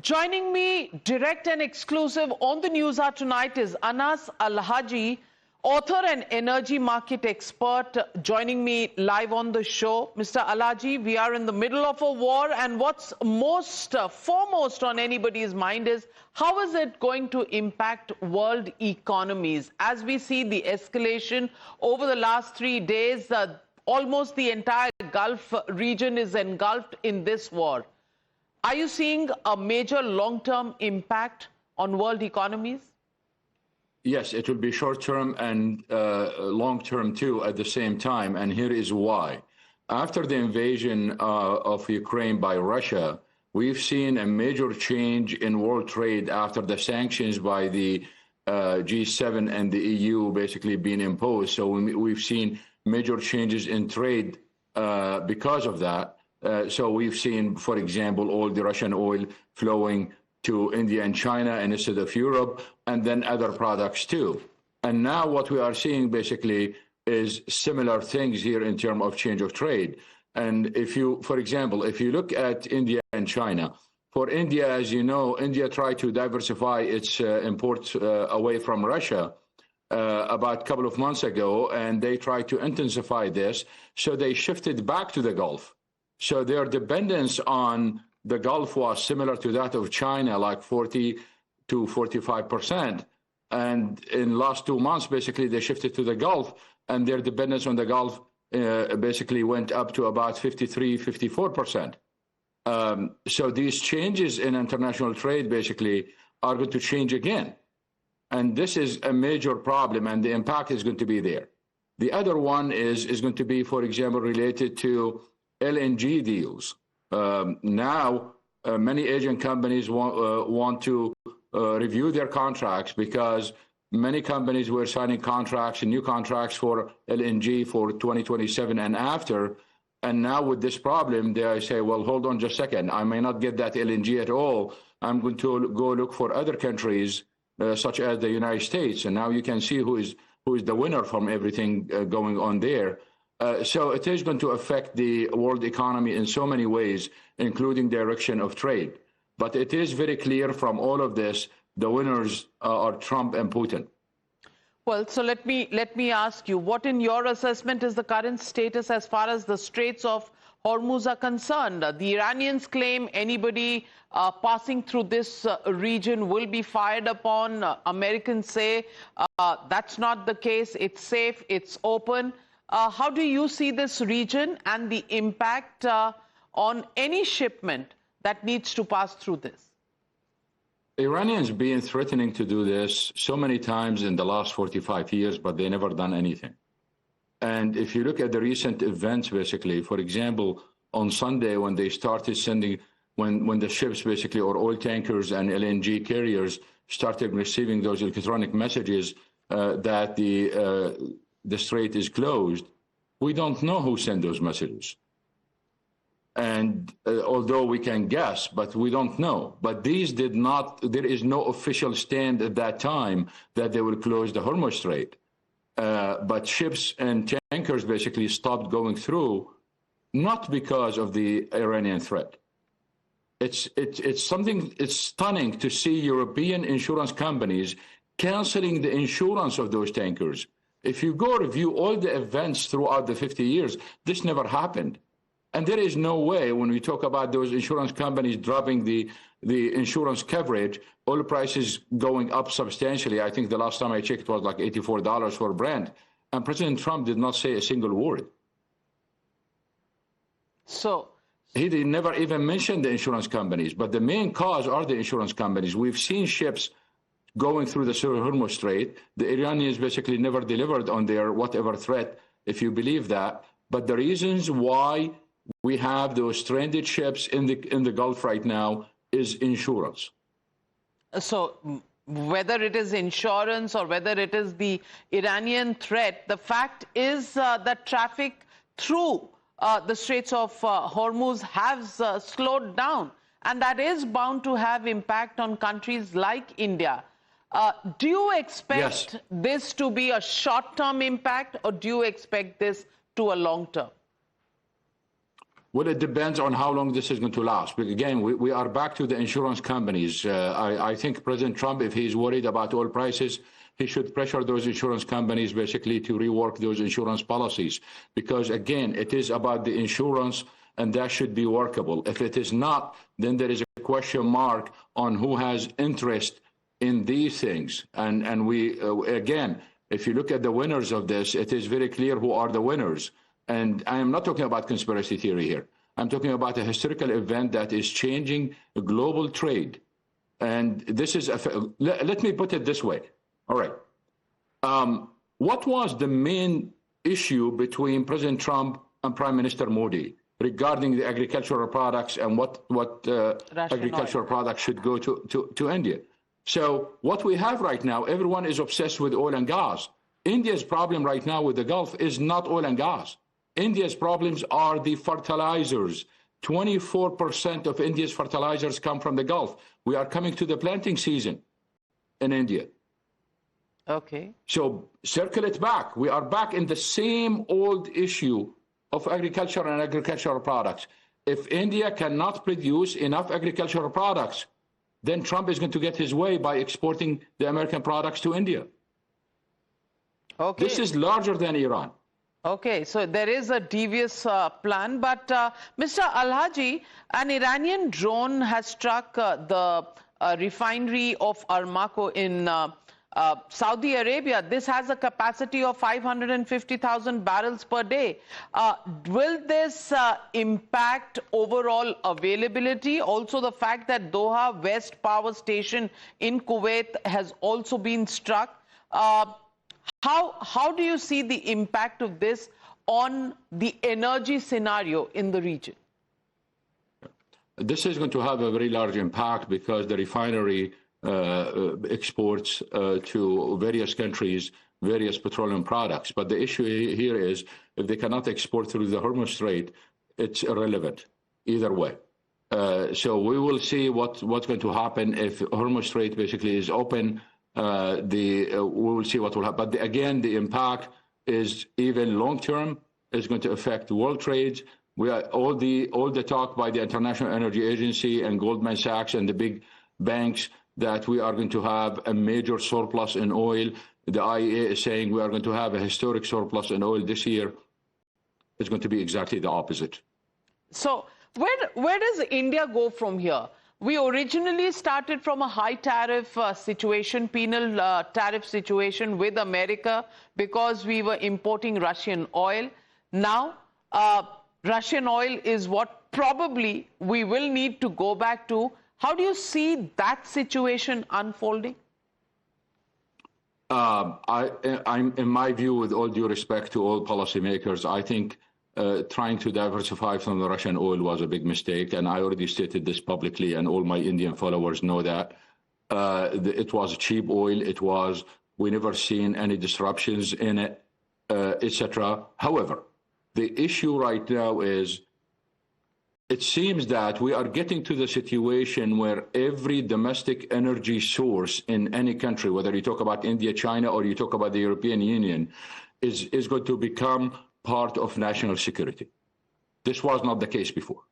Joining me direct and exclusive on the Newshour tonight is Anas Alhajji, author and energy market expert, joining me live on the show. Mr. Alhajji, we are in the middle of a war, and what's foremost on anybody's mind is how is it going to impact world economies? As we see the escalation over the last 3 days, almost the entire Gulf region is engulfed in this war. Are you seeing a major long-term impact on world economies? Yes, it will be short-term and long-term too at the same time, and here is why. After the invasion of Ukraine by Russia, we've seen a major change in world trade after the sanctions by the G7 and the EU basically being imposed. So we've seen major changes in trade because of that. So we've seen, for example, all the Russian oil flowing to India and China and instead of Europe, and then other products too. And now what we are seeing basically is similar things here in terms of change of trade. And if you, for example, if you look at India and China, for India, as you know, India tried to diversify its imports away from Russia about a couple of months ago, and they tried to intensify this. So they shifted back to the Gulf. So their dependence on the Gulf was similar to that of China, like 40 to 45%. And in the last 2 months, basically, they shifted to the Gulf, and their dependence on the Gulf basically went up to about 53, 54%. So these changes in international trade basically are going to change again. And this is a major problem, and the impact is going to be there. The other one is going to be, for example, related to LNG deals. Now, many Asian companies want to review their contracts because many companies were signing contracts and new contracts for LNG for 2027 and after. And now with this problem, they say, well, hold on just a second. I may not get that LNG at all. I'm going to go look for other countries, such as the United States. And now you can see who is the winner from everything going on there. So it is going to affect the world economy in so many ways, including direction of trade. But it is very clear from all of this, the winners are Trump and Putin. Well, so let me ask you, what in your assessment is the current status as far as the Straits of Hormuz are concerned? The Iranians claim anybody passing through this region will be fired upon. Americans say that's not the case. It's safe, it's open. How do you see this region and the impact on any shipment that needs to pass through this? Iranians been threatening to do this so many times in the last 45 years, but they never done anything. And if you look at the recent events, basically, for example, on Sunday when they started sending, when the ships basically, or oil tankers and LNG carriers started receiving those electronic messages that the strait is closed, we don't know who sent those messages. And although we can guess, but we don't know. But these did not, there is no official stand at that time that they will close the Hormuz Strait. But ships and tankers basically stopped going through, not because of the Iranian threat. It's stunning to see European insurance companies canceling the insurance of those tankers. If you go review all the events throughout the 50 years, this never happened. And there is no way, when we talk about those insurance companies dropping the insurance coverage, oil prices going up substantially. I think the last time I checked it was like $84 for Brent. And President Trump did not say a single word. So he did never even mention the insurance companies, but the main cause are the insurance companies. We've seen ships going through the Hormuz Strait. The Iranians basically never delivered on their whatever threat, if you believe that. But the reasons why we have those stranded ships in the Gulf right now is insurance. So whether it is insurance or whether it is the Iranian threat, the fact is that traffic through the Straits of Hormuz has slowed down, and that is bound to have impact on countries like India. Do you expect this to be a short-term impact, or do you expect this to a long-term? Well, it depends on how long this is going to last. But again, we are back to the insurance companies. I think President Trump, if he's worried about oil prices, he should pressure those insurance companies basically to rework those insurance policies. Because again, it is about the insurance, and that should be workable. If it is not, then there is a question mark on who has interest in these things. And we, again, if you look at the winners of this, it is very clear who are the winners. And I am not talking about conspiracy theory here. I'm talking about a historical event that is changing global trade. And this is, let me put it this way. All right. What was the main issue between President Trump and Prime Minister Modi regarding the agricultural products and what agricultural products should go to India? So what we have right now, everyone is obsessed with oil and gas. India's problem right now with the Gulf is not oil and gas. India's problems are the fertilizers. 24% of India's fertilizers come from the Gulf. We are coming to the planting season in India. Okay. So circle it back. We are back in the same old issue of agriculture and agricultural products. If India cannot produce enough agricultural products, then Trump is going to get his way by exporting the American products to India. Okay. This is larger than Iran. Okay, so there is a devious plan, but Mr. Alhajji, an Iranian drone has struck the refinery of Aramco in Saudi Arabia. This has a capacity of 550,000 barrels per day. Will this impact overall availability? Also, the fact that Doha West Power Station in Kuwait has also been struck. How do you see the impact of this on the energy scenario in the region? This is going to have a very large impact because the refinery exports to various countries various petroleum products. But the issue here is if they cannot export through the Hormuz Strait, it's irrelevant either way. So we will see what's going to happen if Hormuz Strait basically is open. We will see what will happen. But again, the impact is even long term. It's going to affect world trades. We are all the talk by the International Energy Agency and Goldman Sachs and the big banks that we are going to have a major surplus in oil. The IEA is saying we are going to have a historic surplus in oil this year. It's going to be exactly the opposite. So where does India go from here? We originally started from a high tariff situation, penal tariff situation with America because we were importing Russian oil. Now, Russian oil is what probably we will need to go back to. How do you see that situation unfolding? I'm in my view, with all due respect to all policymakers, I think trying to diversify from the Russian oil was a big mistake, and I already stated this publicly, and all my Indian followers know that. It was cheap oil. We never seen any disruptions in it, etc. However, the issue right now is it seems that we are getting to the situation where every domestic energy source in any country, whether you talk about India, China, or you talk about the European Union, is going to become part of national security. This was not the case before.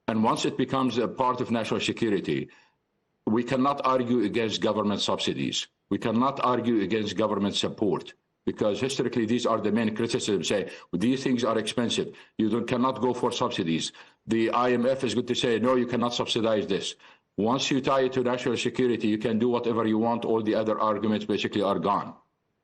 And once it becomes a part of national security, we cannot argue against government subsidies. We cannot argue against government support, because historically these are the main criticisms. Say, these things are expensive. You cannot go for subsidies. The IMF is going to say, no, you cannot subsidize this. Once you tie it to national security, you can do whatever you want. All the other arguments basically are gone.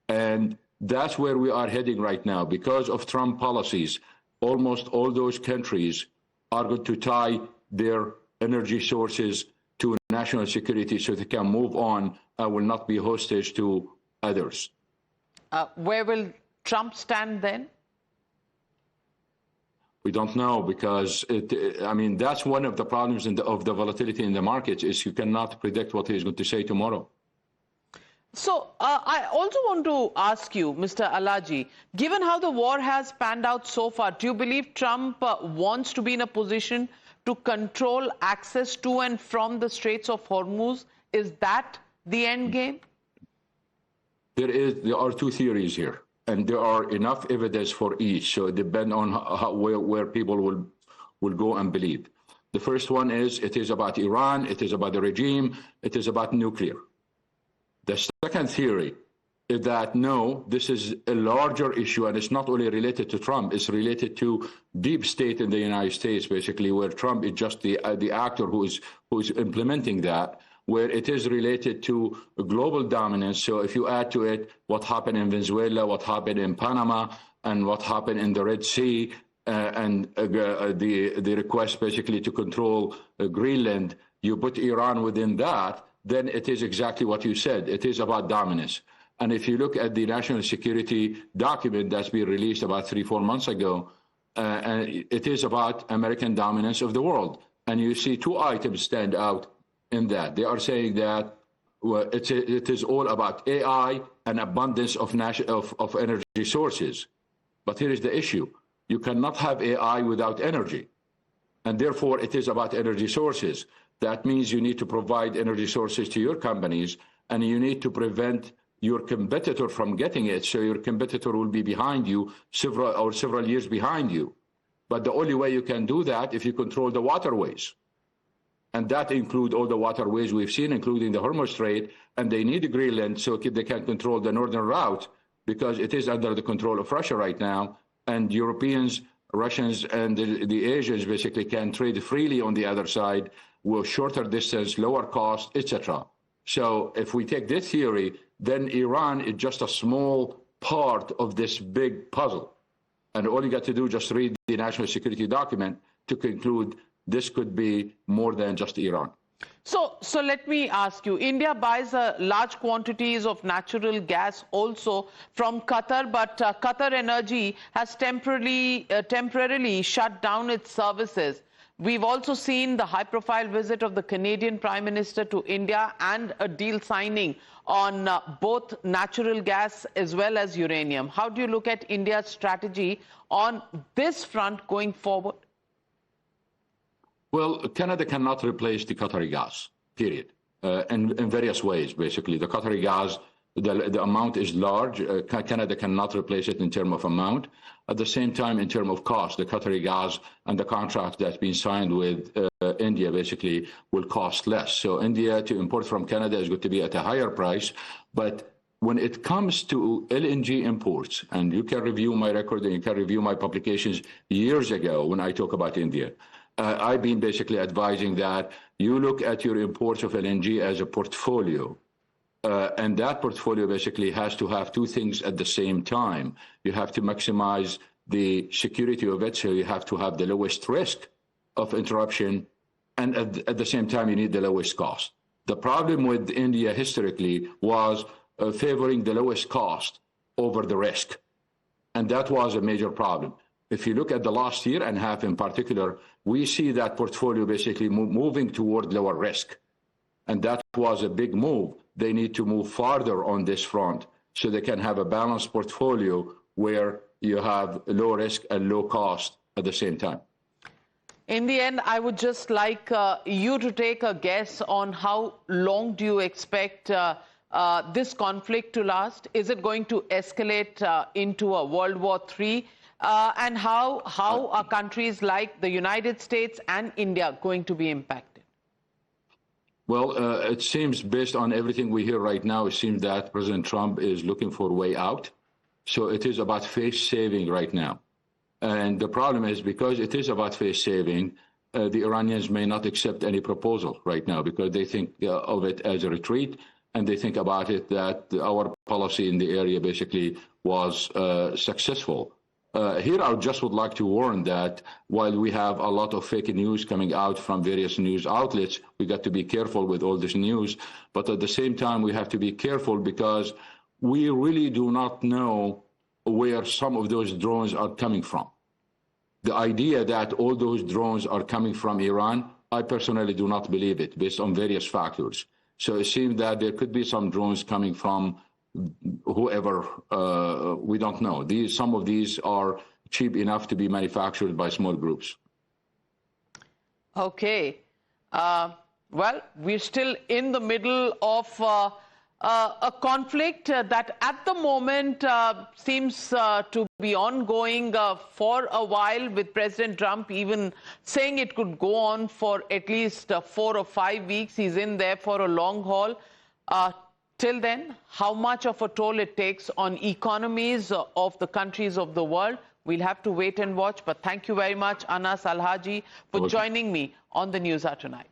And that's where we are heading right now. Because of Trump policies, almost all those countries are going to tie their energy sources to national security so they can move on and will not be hostage to others. Where will Trump stand then? We don't know, because I mean, that's one of the problems of the volatility in the markets, is you cannot predict what he's going to say tomorrow. So I also want to ask you, Mr. Alhajji, given how the war has panned out so far, do you believe Trump wants to be in a position to control access to and from the Straits of Hormuz? Is that the end game? There are two theories here, and there are enough evidence for each. So it depends on where people will go and believe. The first one is it is about Iran, it is about the regime, it is about nuclear. The second theory is that no, this is a larger issue, and it's not only related to Trump, it's related to deep state in the United States, basically, where Trump is just the actor who is implementing that, where it is related to global dominance. So if you add to it what happened in Venezuela, what happened in Panama, and what happened in the Red Sea, and the request basically to control Greenland, you put Iran within that, then it is exactly what you said. It is about dominance. And if you look at the national security document that's been released about 3-4 months ago, and it is about American dominance of the world. And you see two items stand out in that. They are saying that it is all about AI and abundance of energy sources. But here is the issue. You cannot have AI without energy. And therefore, it is about energy sources. That means you need to provide energy sources to your companies, and you need to prevent your competitor from getting it. So your competitor will be behind you, several years behind you. But the only way you can do that if you control the waterways. And that includes all the waterways we've seen, including the Hormuz Strait, and they need Greenland so they can control the northern route, because it is under the control of Russia right now, and Europeans, Russians, and the Asians basically can trade freely on the other side with shorter distance, lower cost, etc. So if we take this theory, then Iran is just a small part of this big puzzle. And all you got to do is just read the national security document to conclude this could be more than just Iran. So let me ask you, India buys large quantities of natural gas also from Qatar, but Qatar Energy has temporarily shut down its services. We've also seen the high-profile visit of the Canadian Prime Minister to India and a deal signing on both natural gas as well as uranium. How do you look at India's strategy on this front going forward? Well, Canada cannot replace the Qatari gas, period, in various ways, basically. The Qatari gas, the amount is large. Canada cannot replace it in terms of amount. At the same time, in terms of cost, the Qatari gas and the contract that's been signed with India basically will cost less. So India to import from Canada is going to be at a higher price. But when it comes to LNG imports, and you can review my record and you can review my publications years ago when I talk about India, I've been basically advising that you look at your imports of LNG as a portfolio. And that portfolio basically has to have two things at the same time. You have to maximize the security of it, so you have to have the lowest risk of interruption, and at the same time, you need the lowest cost. The problem with India historically was favoring the lowest cost over the risk, and that was a major problem. If you look at the last year and a half in particular, we see that portfolio basically moving toward lower risk. And that was a big move. They need to move farther on this front so they can have a balanced portfolio where you have low risk and low cost at the same time. In the end, I would just like you to take a guess on how long do you expect this conflict to last? Is it going to escalate into a World War III? And how are countries like the United States and India going to be impacted? Well, it seems, based on everything we hear right now, it seems that President Trump is looking for a way out. So it is about face saving right now. And the problem is, because it is about face saving, the Iranians may not accept any proposal right now because they think of it as a retreat, and they think about it that our policy in the area basically was successful. Here, I just would like to warn that while we have a lot of fake news coming out from various news outlets, we got to be careful with all this news. But at the same time, we have to be careful because we really do not know where some of those drones are coming from. The idea that all those drones are coming from Iran, I personally do not believe it, based on various factors. So it seems that there could be some drones coming from whoever, we don't know. Some of these are cheap enough to be manufactured by small groups. Okay. Well, we're still in the middle of a conflict that at the moment seems to be ongoing for a while, with President Trump even saying it could go on for at least 4 or 5 weeks. He's in there for a long haul. Till then, how much of a toll it takes on economies of the countries of the world, we'll have to wait and watch. But thank you very much, Anas Alhajji, for joining me on the News Hour tonight.